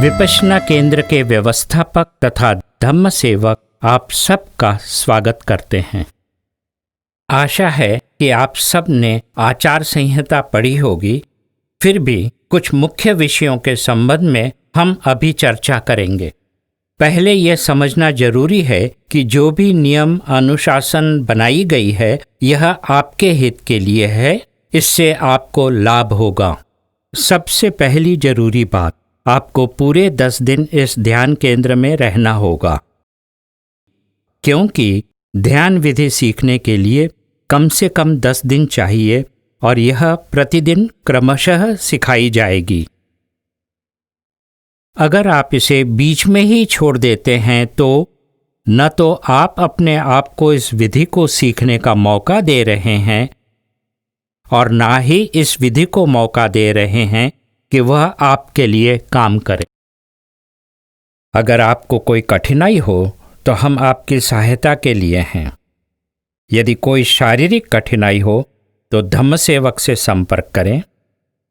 विपश्यना केंद्र के व्यवस्थापक तथा धम्म सेवक आप सबका स्वागत करते हैं। आशा है कि आप सब ने आचार संहिता पढ़ी होगी। फिर भी कुछ मुख्य विषयों के संबंध में हम अभी चर्चा करेंगे। पहले यह समझना जरूरी है कि जो भी नियम अनुशासन बनाई गई है यह आपके हित के लिए है, इससे आपको लाभ होगा। सबसे पहली जरूरी बात, आपको पूरे 10 दिन इस ध्यान केंद्र में रहना होगा, क्योंकि ध्यान विधि सीखने के लिए कम से कम 10 दिन चाहिए और यह प्रतिदिन क्रमशः सिखाई जाएगी। अगर आप इसे बीच में ही छोड़ देते हैं तो न तो आप अपने आप को इस विधि को सीखने का मौका दे रहे हैं और ना ही इस विधि को मौका दे रहे हैं कि वह आपके लिए काम करे। अगर आपको कोई कठिनाई हो तो हम आपकी सहायता के लिए हैं। यदि कोई शारीरिक कठिनाई हो तो धम्म सेवक से संपर्क करें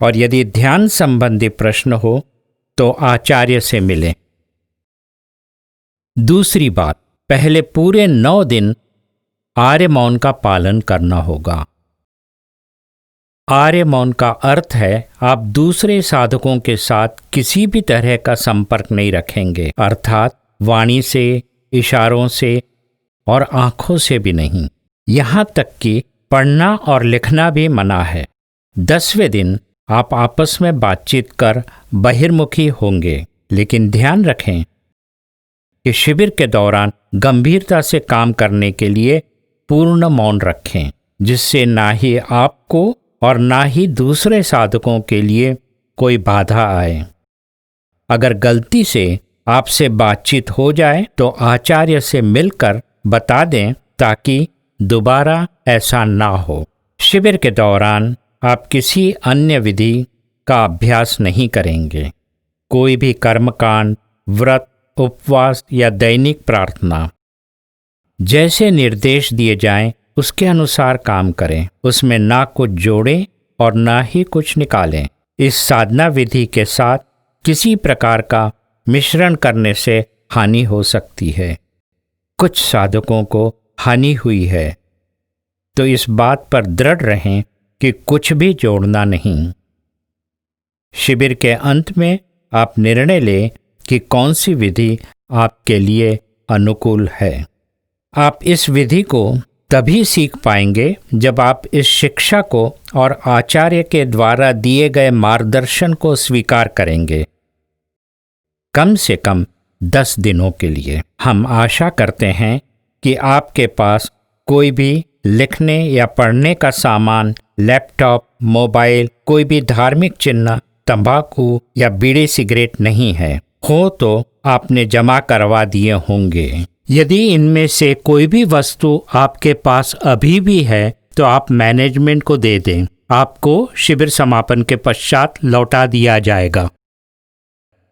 और यदि ध्यान संबंधी प्रश्न हो तो आचार्य से मिलें। दूसरी बात, पहले पूरे 9 दिन आर्य मौन का पालन करना होगा। आर्य मौन का अर्थ है आप दूसरे साधकों के साथ किसी भी तरह का संपर्क नहीं रखेंगे, अर्थात वाणी से, इशारों से और आंखों से भी नहीं। यहाँ तक कि पढ़ना और लिखना भी मना है। 10वें दिन आप आपस में बातचीत कर बहिर्मुखी होंगे, लेकिन ध्यान रखें कि शिविर के दौरान गंभीरता से काम करने के लिए पूर्ण मौन रखें, जिससे ना ही आपको और ना ही दूसरे साधकों के लिए कोई बाधा आए। अगर गलती से आपसे बातचीत हो जाए तो आचार्य से मिलकर बता दें ताकि दोबारा ऐसा ना हो। शिविर के दौरान आप किसी अन्य विधि का अभ्यास नहीं करेंगे। कोई भी कर्मकांड, व्रत, उपवास या दैनिक प्रार्थना जैसे निर्देश दिए जाएं उसके अनुसार काम करें। उसमें ना कुछ जोड़ें और ना ही कुछ निकालें। इस साधना विधि के साथ किसी प्रकार का मिश्रण करने से हानि हो सकती है। कुछ साधकों को हानि हुई है, तो इस बात पर दृढ़ रहें कि कुछ भी जोड़ना नहीं। शिविर के अंत में आप निर्णय लें कि कौन सी विधि आपके लिए अनुकूल है। आप इस विधि को तभी सीख पाएंगे जब आप इस शिक्षा को और आचार्य के द्वारा दिए गए मार्गदर्शन को स्वीकार करेंगे, कम से कम 10 दिनों के लिए। हम आशा करते हैं कि आपके पास कोई भी लिखने या पढ़ने का सामान, लैपटॉप, मोबाइल, कोई भी धार्मिक चिन्ह, तंबाकू या बीड़ी सिगरेट नहीं है। हो तो आपने जमा करवा दिए होंगे। यदि इनमें से कोई भी वस्तु आपके पास अभी भी है तो आप मैनेजमेंट को दे दें। आपको शिविर समापन के पश्चात लौटा दिया जाएगा,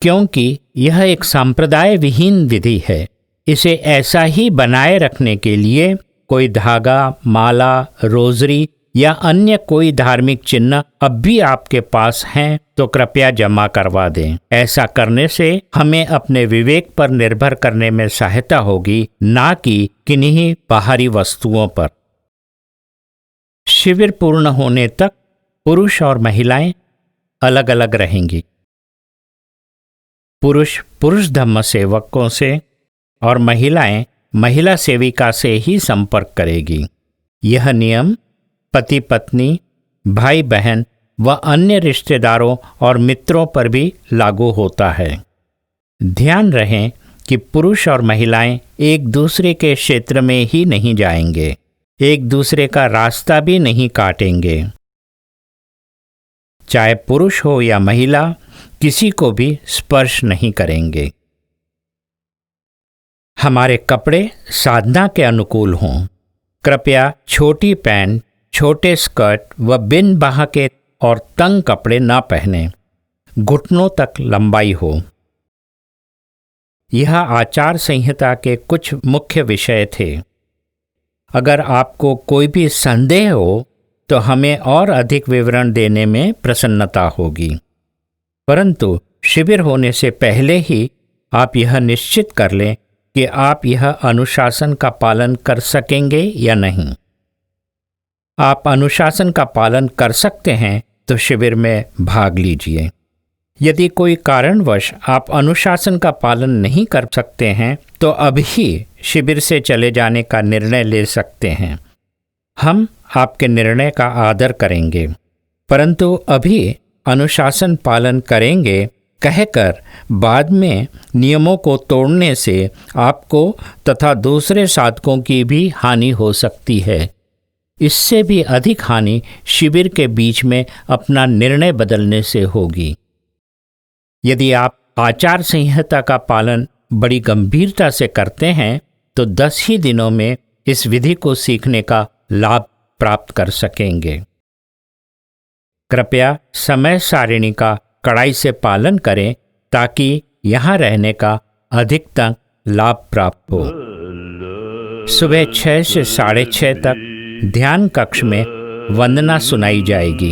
क्योंकि यह एक संप्रदाय विहीन विधि है। इसे ऐसा ही बनाए रखने के लिए कोई धागा, माला, रोजरी या अन्य कोई धार्मिक चिन्ह अब भी आपके पास हैं तो कृपया जमा करवा दें। ऐसा करने से हमें अपने विवेक पर निर्भर करने में सहायता होगी, ना कि किन्हीं बाहरी वस्तुओं पर। शिविर पूर्ण होने तक पुरुष और महिलाएं अलग अलग रहेंगी। पुरुष धम्म सेवकों से और महिलाएं महिला सेविका से ही संपर्क करेगी। यह नियम पति पत्नी, भाई बहन व अन्य रिश्तेदारों और मित्रों पर भी लागू होता है। ध्यान रहे कि पुरुष और महिलाएं एक दूसरे के क्षेत्र में ही नहीं जाएंगे, एक दूसरे का रास्ता भी नहीं काटेंगे। चाहे पुरुष हो या महिला, किसी को भी स्पर्श नहीं करेंगे। हमारे कपड़े साधना के अनुकूल हों। कृपया छोटी पैंट, छोटे स्कर्ट व बिन बाह के और तंग कपड़े ना पहने। घुटनों तक लंबाई हो। यह आचार संहिता के कुछ मुख्य विषय थे। अगर आपको कोई भी संदेह हो तो हमें और अधिक विवरण देने में प्रसन्नता होगी। परंतु शिविर होने से पहले ही आप यह निश्चित कर लें कि आप यह अनुशासन का पालन कर सकेंगे या नहीं। आप अनुशासन का पालन कर सकते हैं तो शिविर में भाग लीजिए। यदि कोई कारणवश आप अनुशासन का पालन नहीं कर सकते हैं तो अभी शिविर से चले जाने का निर्णय ले सकते हैं। हम आपके निर्णय का आदर करेंगे, परंतु अभी अनुशासन पालन करेंगे कहकर बाद में नियमों को तोड़ने से आपको तथा दूसरे साधकों की भी हानि हो सकती है। इससे भी अधिक हानि शिविर के बीच में अपना निर्णय बदलने से होगी। यदि आप आचार संहिता का पालन बड़ी गंभीरता से करते हैं तो 10 ही दिनों में इस विधि को सीखने का लाभ प्राप्त कर सकेंगे। कृपया समय सारिणी का कड़ाई से पालन करें ताकि यहाँ रहने का अधिकतम लाभ प्राप्त हो। सुबह 6 से 6:30 तक ध्यान कक्ष में वंदना सुनाई जाएगी।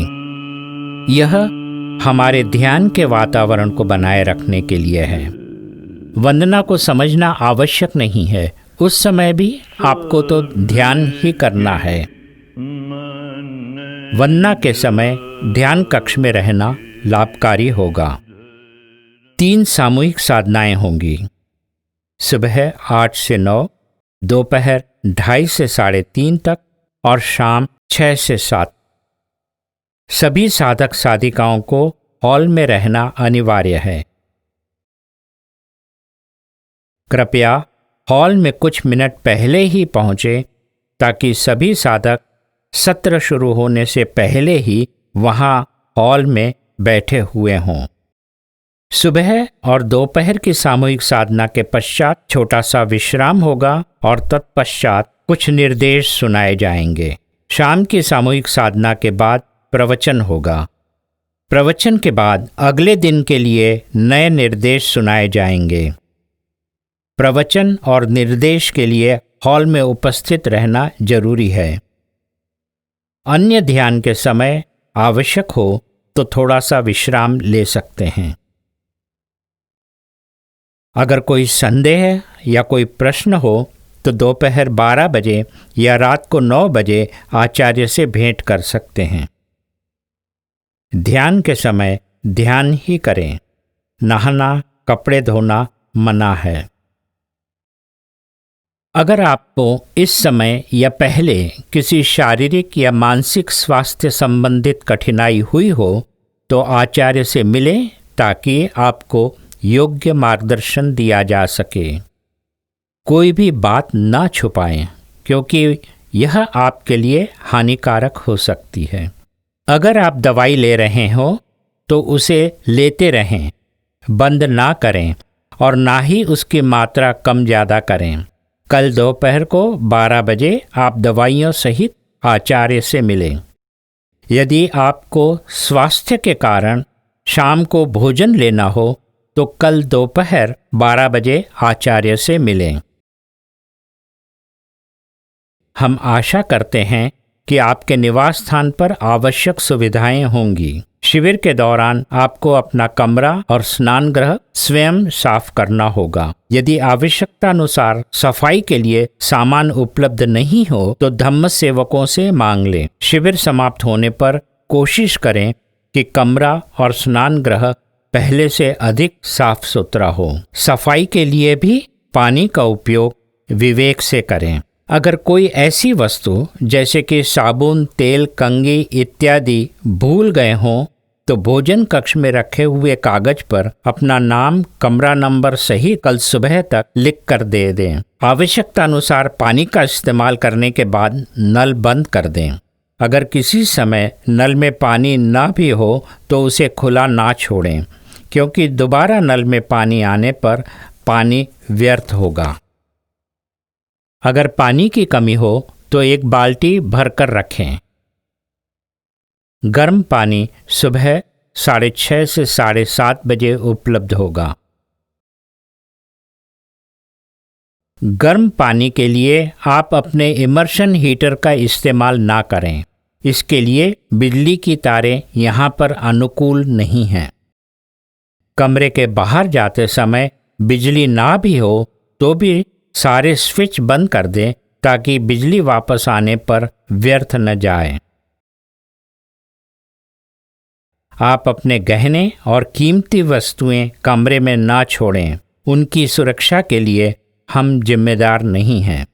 यह हमारे ध्यान के वातावरण को बनाए रखने के लिए है। वंदना को समझना आवश्यक नहीं है, उस समय भी आपको तो ध्यान ही करना है। वंदना के समय ध्यान कक्ष में रहना लाभकारी होगा। 3 सामूहिक साधनाएं होंगी, सुबह 8 से 9, दोपहर 2:30 से 3:30 तक और शाम 6 से 7। सभी साधक साधिकाओं को हॉल में रहना अनिवार्य है। कृपया हॉल में कुछ मिनट पहले ही पहुंचे ताकि सभी साधक सत्र शुरू होने से पहले ही वहां हॉल में बैठे हुए हों। सुबह और दोपहर की सामूहिक साधना के पश्चात छोटा सा विश्राम होगा और तत्पश्चात कुछ निर्देश सुनाए जाएंगे। शाम की सामूहिक साधना के बाद प्रवचन होगा। प्रवचन के बाद अगले दिन के लिए नए निर्देश सुनाए जाएंगे। प्रवचन और निर्देश के लिए हॉल में उपस्थित रहना जरूरी है। अन्य ध्यान के समय आवश्यक हो तो थोड़ा सा विश्राम ले सकते हैं। अगर कोई संदेह या कोई प्रश्न हो तो दोपहर 12 बजे या रात को 9 बजे आचार्य से भेंट कर सकते हैं। ध्यान के समय ध्यान ही करें। नहाना, कपड़े धोना मना है। अगर आपको इस समय या पहले किसी शारीरिक या मानसिक स्वास्थ्य संबंधित कठिनाई हुई हो तो आचार्य से मिलें ताकि आपको योग्य मार्गदर्शन दिया जा सके। कोई भी बात ना छुपाएं क्योंकि यह आपके लिए हानिकारक हो सकती है। अगर आप दवाई ले रहे हो तो उसे लेते रहें, बंद ना करें और ना ही उसकी मात्रा कम ज़्यादा करें। कल दोपहर को 12 बजे आप दवाइयों सहित आचार्य से मिलें। यदि आपको स्वास्थ्य के कारण शाम को भोजन लेना हो तो कल दोपहर 12 बजे आचार्य से मिलें। हम आशा करते हैं कि आपके निवास स्थान पर आवश्यक सुविधाएं होंगी। शिविर के दौरान आपको अपना कमरा और स्नान गृह स्वयं साफ करना होगा। यदि आवश्यकता अनुसार सफाई के लिए सामान उपलब्ध नहीं हो तो धम्म सेवकों से मांग लें। शिविर समाप्त होने पर कोशिश करें कि कमरा और स्नान गृह पहले से अधिक साफ सुथरा हो। सफाई के लिए भी पानी का उपयोग विवेक से करें। अगर कोई ऐसी वस्तु जैसे कि साबुन, तेल, कंघी इत्यादि भूल गए हों तो भोजन कक्ष में रखे हुए कागज पर अपना नाम, कमरा नंबर सहित कल सुबह तक लिख कर दे दें। आवश्यकता अनुसार पानी का इस्तेमाल करने के बाद नल बंद कर दें। अगर किसी समय नल में पानी ना भी हो तो उसे खुला ना छोड़ें क्योंकि दोबारा नल में पानी आने पर पानी व्यर्थ होगा। अगर पानी की कमी हो तो एक बाल्टी भरकर रखें। गर्म पानी सुबह 6:30 से 7:30 बजे उपलब्ध होगा। गर्म पानी के लिए आप अपने इमर्शन हीटर का इस्तेमाल ना करें। इसके लिए बिजली की तारें यहाँ पर अनुकूल नहीं हैं। कमरे के बाहर जाते समय बिजली ना भी हो तो भी सारे स्विच बंद कर दें ताकि बिजली वापस आने पर व्यर्थ न जाए। आप अपने गहने और कीमती वस्तुएं कमरे में ना छोड़ें। उनकी सुरक्षा के लिए हम जिम्मेदार नहीं हैं।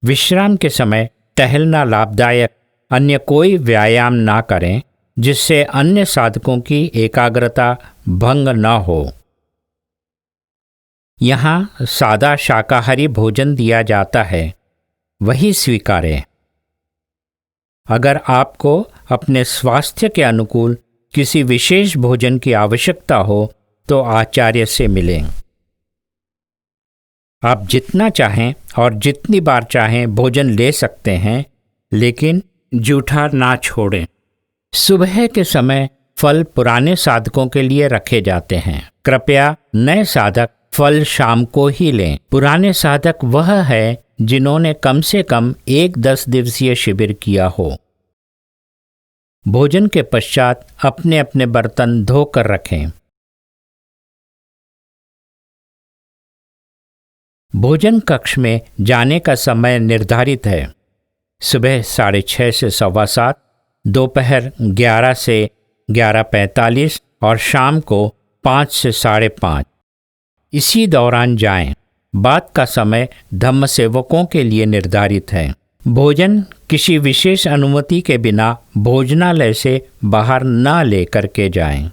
विश्राम के समय टहलना लाभदायक, अन्य कोई व्यायाम ना करें जिससे अन्य साधकों की एकाग्रता भंग न हो। यहाँ सादा शाकाहारी भोजन दिया जाता है, वही स्वीकारें। अगर आपको अपने स्वास्थ्य के अनुकूल किसी विशेष भोजन की आवश्यकता हो तो आचार्य से मिलें। आप जितना चाहें और जितनी बार चाहें भोजन ले सकते हैं, लेकिन जूठा ना छोड़ें। सुबह के समय फल पुराने साधकों के लिए रखे जाते हैं। कृपया नए साधक फल शाम को ही लें। पुराने साधक वह है जिन्होंने कम से कम एक 10 दिवसीय शिविर किया हो। भोजन के पश्चात अपने अपने बर्तन धोकर रखें। भोजन कक्ष में जाने का समय निर्धारित है। सुबह 6:30 से 7:15, दोपहर 11 से 11:45 और शाम को 5 से 5:30। इसी दौरान जाएं। बाद का समय धम्म सेवकों के लिए निर्धारित है। भोजन किसी विशेष अनुमति के बिना भोजनालय से बाहर न लेकर के जाएं।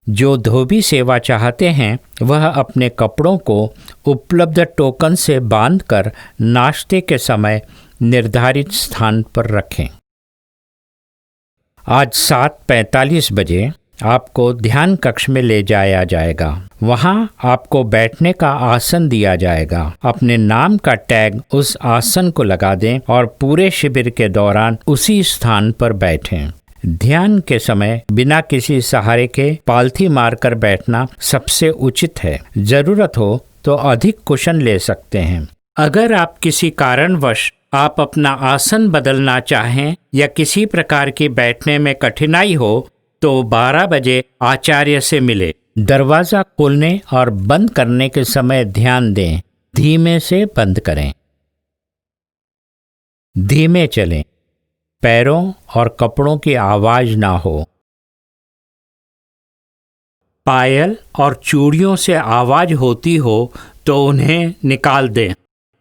जो धोबी सेवा चाहते हैं वह अपने कपड़ों को उपलब्ध टोकन से बांधकर नाश्ते के समय निर्धारित स्थान पर रखें। आज 7:45 बजे आपको ध्यान कक्ष में ले जाया जाएगा। वहां आपको बैठने का आसन दिया जाएगा। अपने नाम का टैग उस आसन को लगा दें और पूरे शिविर के दौरान उसी स्थान पर बैठें। ध्यान के समय बिना किसी सहारे के पालथी मारकर बैठना सबसे उचित है। जरूरत हो तो अधिक कुशन ले सकते हैं। अगर आप किसी कारणवश आप अपना आसन बदलना चाहें या किसी प्रकार की बैठने में कठिनाई हो तो 12 बजे आचार्य से मिले। दरवाजा खोलने और बंद करने के समय ध्यान दें। धीमे से बंद करें। धीमे चलें। पैरों और कपड़ों की आवाज ना हो। पायल और चूड़ियों से आवाज होती हो तो उन्हें निकाल दें।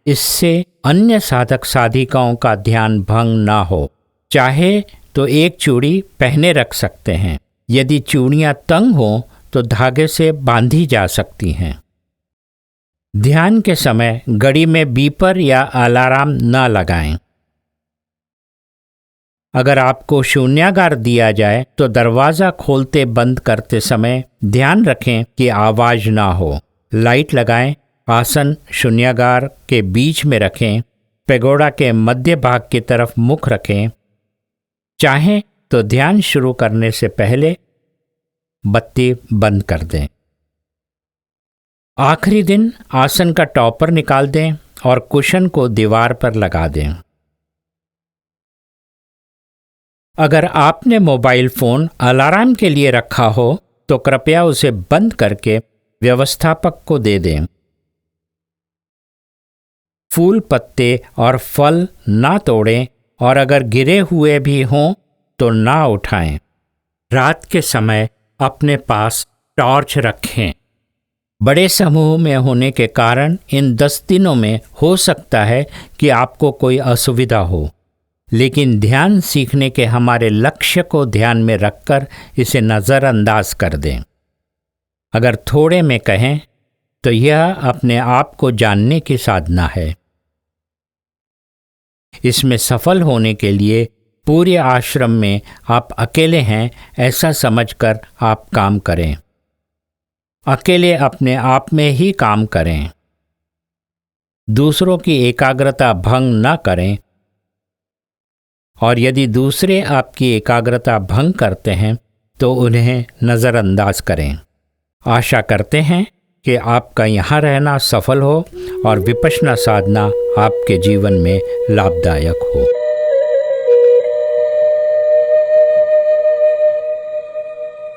इससे अन्य साधक साधिकाओं का ध्यान भंग ना हो। चाहे तो एक चूड़ी पहने रख सकते हैं। यदि चूड़ियां तंग हो तो धागे से बांधी जा सकती हैं। ध्यान के समय घड़ी में बीपर या अलार्म न लगाएं। अगर आपको शून्यागार दिया जाए तो दरवाज़ा खोलते बंद करते समय ध्यान रखें कि आवाज़ ना हो। लाइट लगाएं। आसन शून्यागार के बीच में रखें। पैगोडा के मध्य भाग की तरफ मुख रखें। चाहें तो ध्यान शुरू करने से पहले बत्ती बंद कर दें। आखिरी दिन आसन का टॉपर निकाल दें और कुशन को दीवार पर लगा दें। अगर आपने मोबाइल फ़ोन अलार्म के लिए रखा हो तो कृपया उसे बंद करके व्यवस्थापक को दे दें। फूल, पत्ते और फल ना तोड़ें और अगर गिरे हुए भी हों तो ना उठाएं। रात के समय अपने पास टॉर्च रखें। बड़े समूह में होने के कारण इन 10 दिनों में हो सकता है कि आपको कोई असुविधा हो, लेकिन ध्यान सीखने के हमारे लक्ष्य को ध्यान में रखकर इसे नज़रअंदाज कर दें। अगर थोड़े में कहें तो यह अपने आप को जानने की साधना है। इसमें सफल होने के लिए पूरे आश्रम में आप अकेले हैं ऐसा समझकर आप काम करें। अकेले अपने आप में ही काम करें। दूसरों की एकाग्रता भंग न करें और यदि दूसरे आपकी एकाग्रता भंग करते हैं तो उन्हें नज़रअंदाज करें। आशा करते हैं कि आपका यहाँ रहना सफल हो और विपश्यना साधना आपके जीवन में लाभदायक हो।